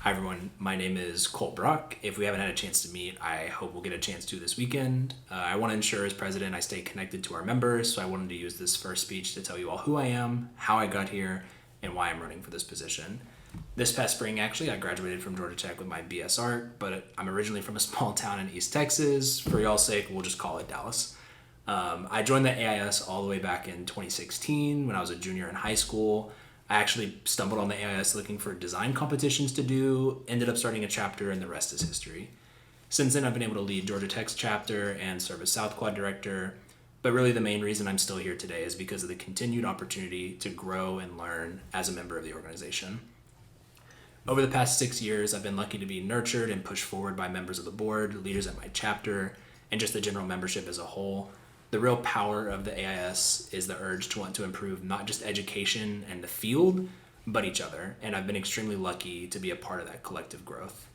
Hi everyone, my name is Colt Brock. If we haven't had a chance to meet, I hope we'll get a chance to this weekend. I want to ensure as president I stay connected to our members, so I wanted to use this first speech to tell you all who I am, how I got here, and why I'm running for this position. This past spring, actually, I graduated from Georgia Tech with my BS Art, but I'm originally from a small town in East Texas. For y'all's sake, we'll just call it Dallas. I joined the AIS all the way back in 2016 when I was a junior in high school. I actually stumbled on the AIS looking for design competitions to do, ended up starting a chapter, and the rest is history. Since then, I've been able to lead Georgia Tech's chapter and serve as South Quad director, but really the main reason I'm still here today is because of the continued opportunity to grow and learn as a member of the organization. Over the past 6 years, I've been lucky to be nurtured and pushed forward by members of the board, leaders at my chapter, and just the general membership as a whole. The real power of the AIS is the urge to want to improve not just education and the field, but each other. And I've been extremely lucky to be a part of that collective growth.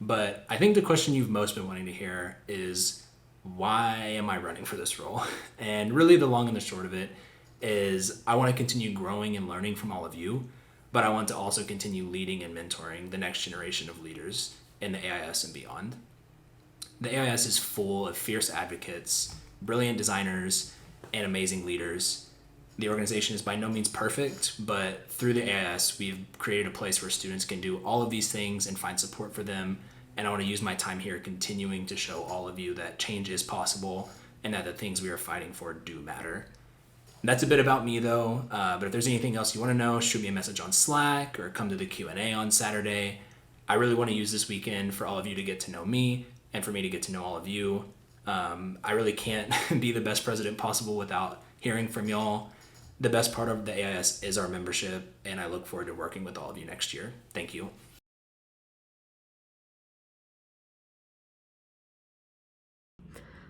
But I think the question you've most been wanting to hear is, why am I running for this role? And really the long and the short of it is I want to continue growing and learning from all of you, but I want to also continue leading and mentoring the next generation of leaders in the AIS and beyond. The AIS is full of fierce advocates, brilliant designers, and amazing leaders. The organization is by no means perfect, but through the AIS, we've created a place where students can do all of these things and find support for them. And I want to use my time here continuing to show all of you that change is possible and that the things we are fighting for do matter. That's a bit about me though, but if there's anything else you want to know, shoot me a message on Slack or come to the Q&A on Saturday. I really want to use this weekend for all of you to get to know me and for me to get to know all of you. I really can't be the best president possible without hearing from y'all. The best part of the AIS is our membership, and I look forward to working with all of you next year. Thank you.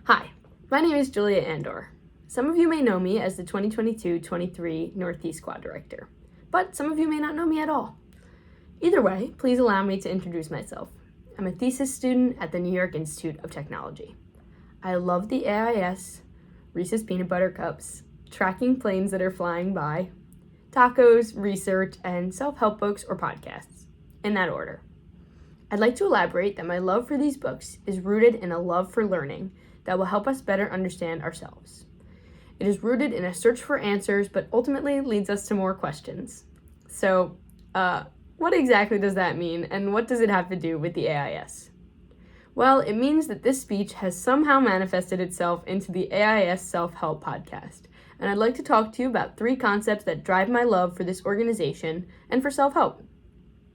Hi, my name is Julia Andor. Some of you may know me as the 2022-23 Northeast Quad Director, but some of you may not know me at all. Either way, please allow me to introduce myself. I'm a thesis student at the New York Institute of Technology. I love the AIS, Reese's Peanut Butter Cups, tracking planes that are flying by, tacos, research, and self-help books or podcasts, in that order. I'd like to elaborate that my love for these books is rooted in a love for learning that will help us better understand ourselves. It is rooted in a search for answers, but ultimately leads us to more questions. So, what exactly does that mean, and what does it have to do with the AIS? Well, it means that this speech has somehow manifested itself into the AIS Self-Help podcast, and I'd like to talk to you about 3 concepts that drive my love for this organization and for self-help: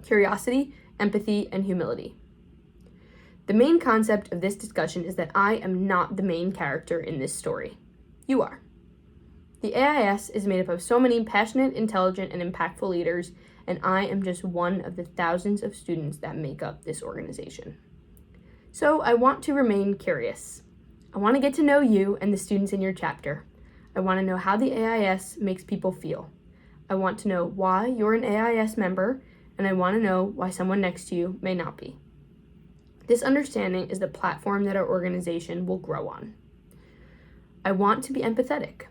curiosity, empathy, and humility. The main concept of this discussion is that I am not the main character in this story. You are. The AIS is made up of so many passionate, intelligent, and impactful leaders, and I am just one of the thousands of students that make up this organization. So I want to remain curious. I want to get to know you and the students in your chapter. I want to know how the AIS makes people feel. I want to know why you're an AIS member, and I want to know why someone next to you may not be. This understanding is the platform that our organization will grow on. I want to be empathetic.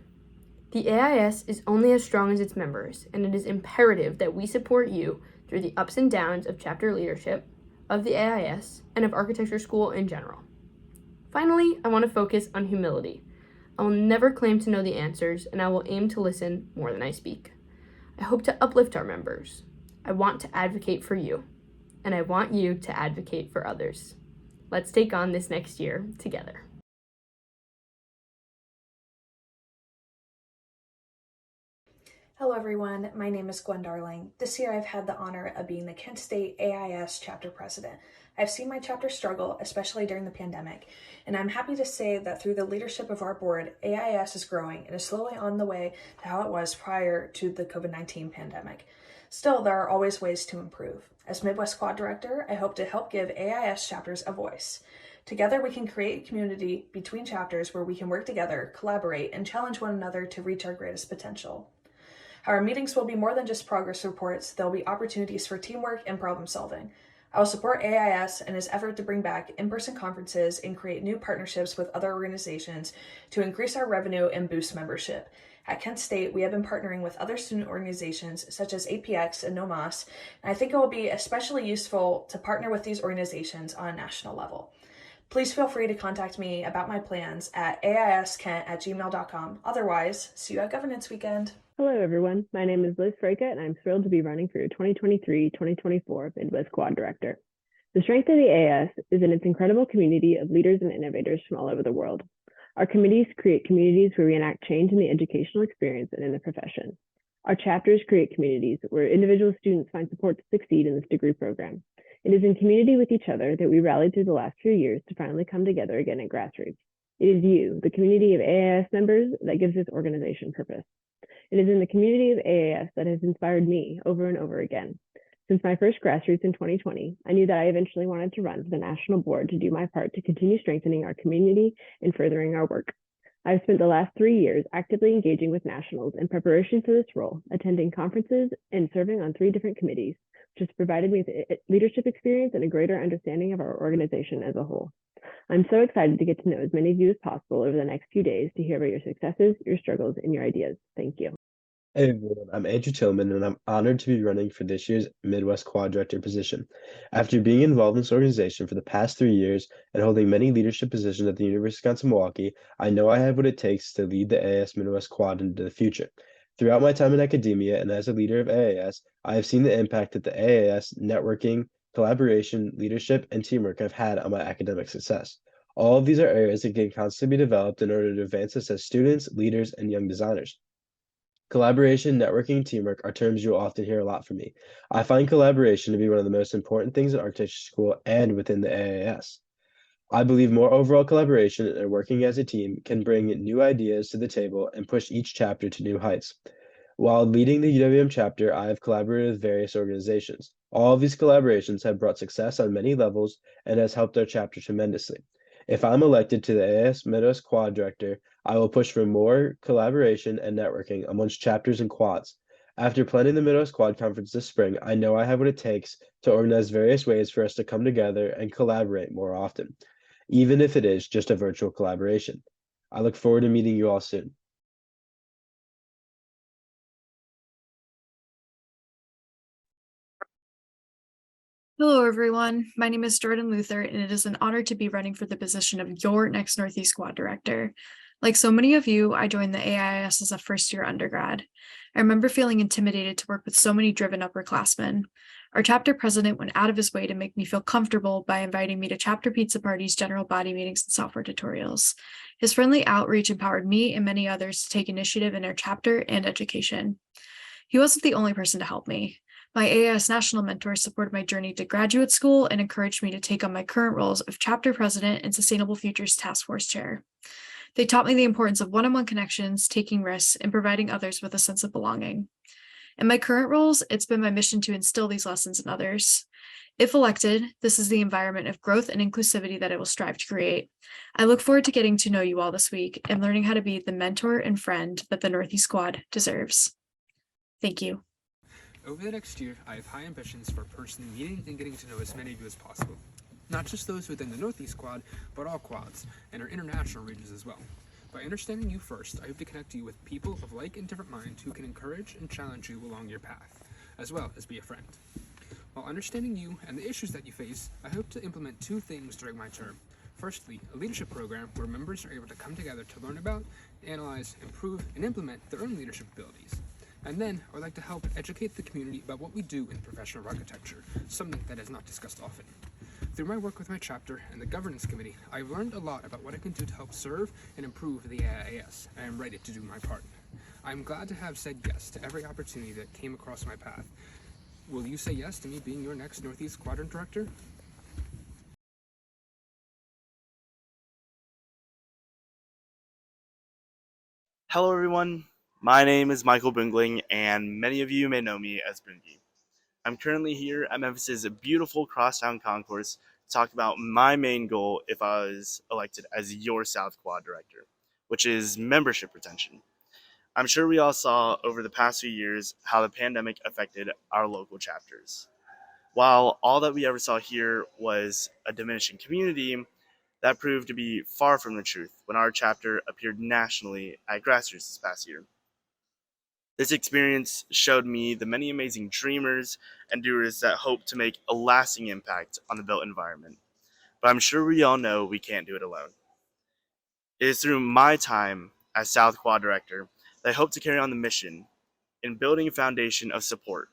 The AIS is only as strong as its members, and it is imperative that we support you through the ups and downs of chapter leadership, of the AIS, and of architecture school in general. Finally, I want to focus on humility. I will never claim to know the answers, and I will aim to listen more than I speak. I hope to uplift our members. I want to advocate for you, and I want you to advocate for others. Let's take on this next year together. Hello everyone, my name is Gwen Darling. This year I've had the honor of being the Kent State AIS chapter president. I've seen my chapter struggle, especially during the pandemic, and I'm happy to say that through the leadership of our board, AIS is growing and is slowly on the way to how it was prior to the COVID-19 pandemic. Still, there are always ways to improve. As Midwest Quad Director, I hope to help give AIS chapters a voice. Together we can create a community between chapters where we can work together, collaborate, and challenge one another to reach our greatest potential. Our meetings will be more than just progress reports. There'll be opportunities for teamwork and problem solving. I will support AIS in its effort to bring back in-person conferences and create new partnerships with other organizations to increase our revenue and boost membership. At Kent State, we have been partnering with other student organizations such as APX and NOMAS, and I think it will be especially useful to partner with these organizations on a national level. Please feel free to contact me about my plans at aiskent@gmail.com. Otherwise, see you at Governance Weekend. Hello, everyone. My name is Liz Freyka, and I'm thrilled to be running for your 2023-2024 Midwest Quad Director. The strength of the AIS is in its incredible community of leaders and innovators from all over the world. Our committees create communities where we enact change in the educational experience and in the profession. Our chapters create communities where individual students find support to succeed in this degree program. It is in community with each other that we rallied through the last few years to finally come together again at grassroots. It is you, the community of AIS members, that gives this organization purpose. It is in the community of AIS that has inspired me over and over again. Since my first grassroots in 2020, I knew that I eventually wanted to run for the national board to do my part to continue strengthening our community and furthering our work. I've spent the last 3 years actively engaging with nationals in preparation for this role, attending conferences and serving on 3 different committees, which has provided me with leadership experience and a greater understanding of our organization as a whole. I'm so excited to get to know as many of you as possible over the next few days to hear about your successes, your struggles, and your ideas. Thank you. Hey everyone, I'm Andrew Tillman, and I'm honored to be running for this year's Midwest Quad Director position. After being involved in this organization for the past 3 years and holding many leadership positions at the University of Wisconsin-Milwaukee, I know I have what it takes to lead the AIS Midwest Quad into the future. Throughout my time in academia and as a leader of AIS, I have seen the impact that the AIS networking, collaboration, leadership, and teamwork have had on my academic success. All of these are areas that can constantly be developed in order to advance us as students, leaders, and young designers. Collaboration, networking, and teamwork are terms you'll often hear a lot from me. I find collaboration to be one of the most important things in architecture school and within the AIS. I believe more overall collaboration and working as a team can bring new ideas to the table and push each chapter to new heights. While leading the UWM chapter, I have collaborated with various organizations. All of these collaborations have brought success on many levels and has helped our chapter tremendously. If I'm elected to the AIS Midwest Quad Director, I will push for more collaboration and networking amongst chapters and quads. After planning the Midwest Quad Conference this spring, I know I have what it takes to organize various ways for us to come together and collaborate more often, even if it is just a virtual collaboration. I look forward to meeting you all soon. Hello, everyone. My name is Jordan Luther, and it is an honor to be running for the position of your next Northeast Quad Director. Like so many of you, I joined the AIS as a first-year undergrad. I remember feeling intimidated to work with so many driven upperclassmen. Our chapter president went out of his way to make me feel comfortable by inviting me to chapter pizza parties, general body meetings, and software tutorials. His friendly outreach empowered me and many others to take initiative in our chapter and education. He wasn't the only person to help me. My AIS national mentors supported my journey to graduate school and encouraged me to take on my current roles of chapter president and Sustainable Futures Task Force chair. They taught me the importance of one-on-one connections, taking risks, and providing others with a sense of belonging. In my current roles, it's been my mission to instill these lessons in others. If elected, this is the environment of growth and inclusivity that I will strive to create. I look forward to getting to know you all this week and learning how to be the mentor and friend that the Northeast Quad deserves. Thank you. Over the next year, I have high ambitions for personally meeting and getting to know as many of you as possible. Not just those within the Northeast Quad, but all quads, and our international regions as well. By understanding you first, I hope to connect you with people of like and different minds who can encourage and challenge you along your path, as well as be a friend. While understanding you and the issues that you face, I hope to implement 2 things during my term. Firstly, a leadership program where members are able to come together to learn about, analyze, improve, and implement their own leadership abilities. And then I would like to help educate the community about what we do in professional architecture, something that is not discussed often. Through my work with my chapter and the governance committee, I've learned a lot about what I can do to help serve and improve the AIS, and I am ready to do my part. I'm glad to have said yes to every opportunity that came across my path. Will you say yes to me being your next Northeast Quadrant Director? Hello, everyone. My name is Michael Bungling, and many of you may know me as Bungie. I'm currently here at Memphis's beautiful Crosstown Concourse to talk about my main goal if I was elected as your South Quad Director, which is membership retention. I'm sure we all saw over the past few years how the pandemic affected our local chapters. While all that we ever saw here was a diminishing community, that proved to be far from the truth when our chapter appeared nationally at Grassroots this past year. This experience showed me the many amazing dreamers and doers that hope to make a lasting impact on the built environment. But I'm sure we all know we can't do it alone. It is through my time as South Quad Director that I hope to carry on the mission in building a foundation of support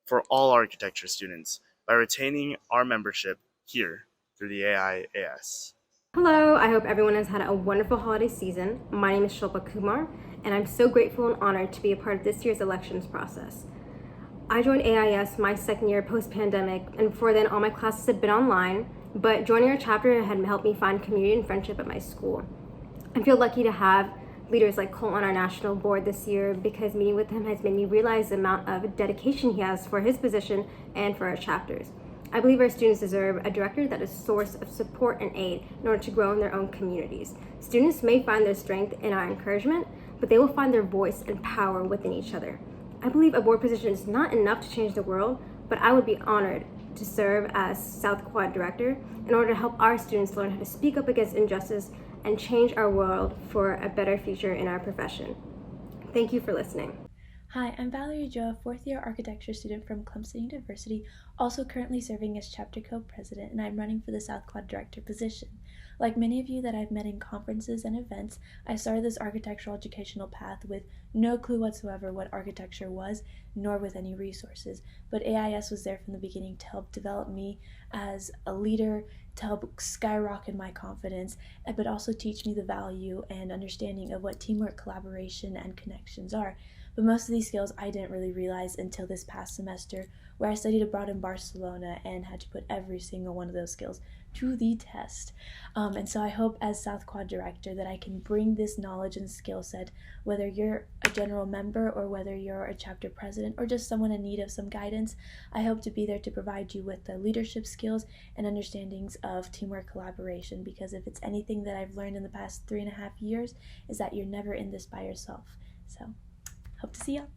for all architecture students by retaining our membership here through the AIAS. Hello, I hope everyone has had a wonderful holiday season. My name is Shilpa Kumar, and I'm so grateful and honored to be a part of this year's elections process. I joined AIS my second year post-pandemic, and before then all my classes had been online, but joining our chapter had helped me find community and friendship at my school. I feel lucky to have leaders like Cole on our national board this year because meeting with him has made me realize the amount of dedication he has for his position and for our chapters. I believe our students deserve a director that is a source of support and aid in order to grow in their own communities. Students may find their strength in our encouragement, but they will find their voice and power within each other. I believe a board position is not enough to change the world, but I would be honored to serve as South Quad Director in order to help our students learn how to speak up against injustice and change our world for a better future in our profession. Thank you for listening. Hi, I'm Valerie Joa, fourth-year architecture student from Clemson University, also currently serving as chapter co-president, and I'm running for the South Quad Director position. Like many of you that I've met in conferences and events, I started this architectural educational path with no clue whatsoever what architecture was, nor with any resources. But AIS was there from the beginning to help develop me as a leader, to help skyrocket my confidence, but also teach me the value and understanding of what teamwork, collaboration, and connections are. But most of these skills I didn't really realize until this past semester, where I studied abroad in Barcelona and had to put every single one of those skills to the test. And so I hope as South Quad Director that I can bring this knowledge and skill set, whether you're a general member or whether you're a chapter president or just someone in need of some guidance. I hope to be there to provide you with the leadership skills and understandings of teamwork, collaboration, because if it's anything that I've learned in the past 3.5 years is that you're never in this by yourself. So hope to see you.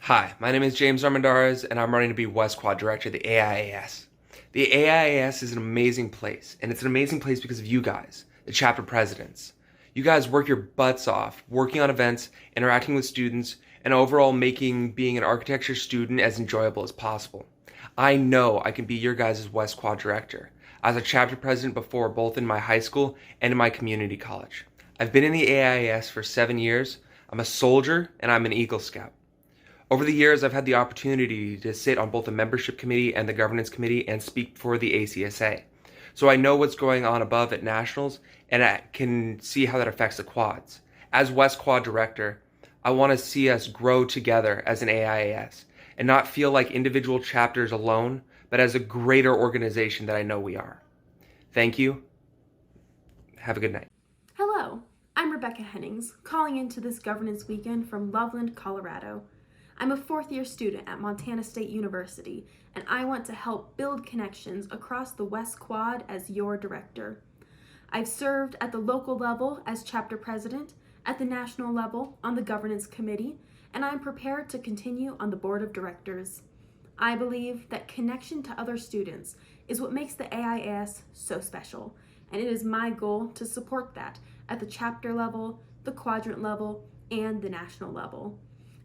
Hi, my name is James Armendariz, and I'm running to be West Quad Director of the AIAS. The AIAS is an amazing place, and it's an amazing place because of you guys, the chapter presidents. You guys work your butts off, working on events, interacting with students, and overall making being an architecture student as enjoyable as possible. I know I can be your guys' West Quad Director. I was a chapter president before, both in my high school and in my community college. I've been in the AIAS for 7 years. I'm a soldier, and I'm an Eagle Scout. Over the years, I've had the opportunity to sit on both the membership committee and the governance committee and speak for the ACSA. So I know what's going on above at nationals, and I can see how that affects the quads. As West Quad Director, I want to see us grow together as an AIAS and not feel like individual chapters alone, but as a greater organization that I know we are. Thank you. Have a good night. Hello, I'm Rebecca Hennings, calling into this governance weekend from Loveland, Colorado. I'm a fourth-year student at Montana State University, and I want to help build connections across the West Quad as your director. I've served at the local level as chapter president, at the national level on the governance committee, and I'm prepared to continue on the board of directors. I believe that connection to other students is what makes the AIAS so special, and it is my goal to support that at the chapter level, the quadrant level, and the national level.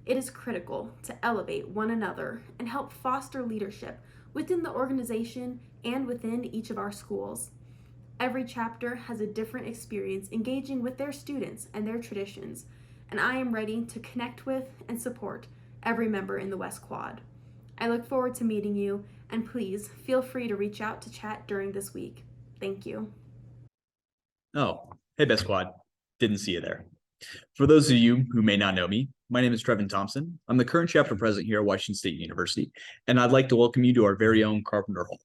It is critical to elevate one another and help foster leadership within the organization and within each of our schools. Every chapter has a different experience engaging with their students and their traditions, and I am ready to connect with and support every member in the West Quad. I look forward to meeting you, and please feel free to reach out to chat during this week. Thank you. Oh, hey, Best Squad. Didn't see you there. For those of you who may not know me, my name is Trevin Thompson. I'm the current chapter president here at Washington State University, and I'd like to welcome you to our very own Carpenter Hall.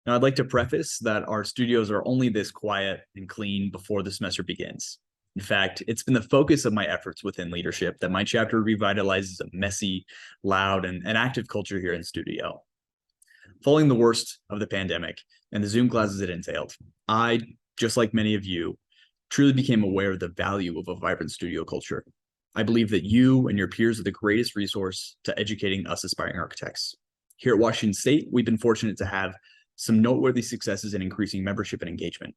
Now, I'd like to preface that our studios are only this quiet and clean before the semester begins. In fact, it's been the focus of my efforts within leadership that my chapter revitalizes a messy, loud, and active culture here in studio. Following the worst of the pandemic and the Zoom classes it entailed, I, just like many of you, truly became aware of the value of a vibrant studio culture. I believe that you and your peers are the greatest resource to educating us aspiring architects. Here at Washington State, we've been fortunate to have some noteworthy successes in increasing membership and engagement.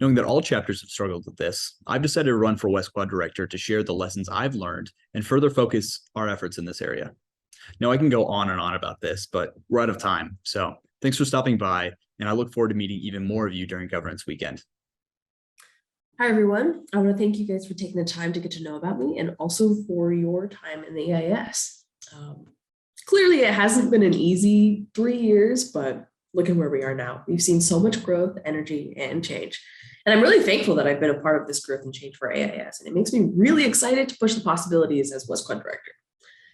Knowing that all chapters have struggled with this, I've decided to run for West Quad Director to share the lessons I've learned and further focus our efforts in this area. Now, I can go on and on about this, but we're out of time. So thanks for stopping by, and I look forward to meeting even more of you during Governance Weekend. Hi, everyone. I want to thank you guys for taking the time to get to know about me and also for your time in the AIS. Clearly, it hasn't been an easy 3 years, but look at where we are now. We've seen so much growth, energy, and change. And I'm really thankful that I've been a part of this growth and change for AIS. And it makes me really excited to push the possibilities as West Quad Director.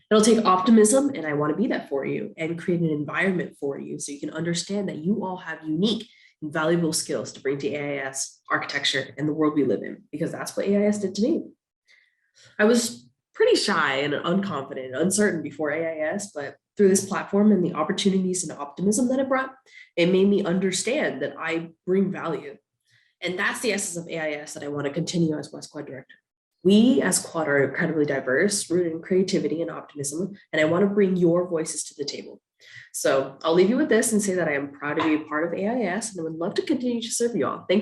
It'll take optimism, and I want to be that for you and create an environment for you so you can understand that you all have unique and valuable skills to bring to AIS, architecture, and the world we live in, because that's what AIS did to me. I was pretty shy and unconfident and uncertain before AIS, but through this platform and the opportunities and optimism that it brought, it made me understand that I bring value. And that's the essence of AIS that I want to continue as West Quad Director. We as Quad are incredibly diverse, rooted in creativity and optimism, and I want to bring your voices to the table. So I'll leave you with this and say that I am proud to be a part of AIS and I would love to continue to serve you all. Thank you.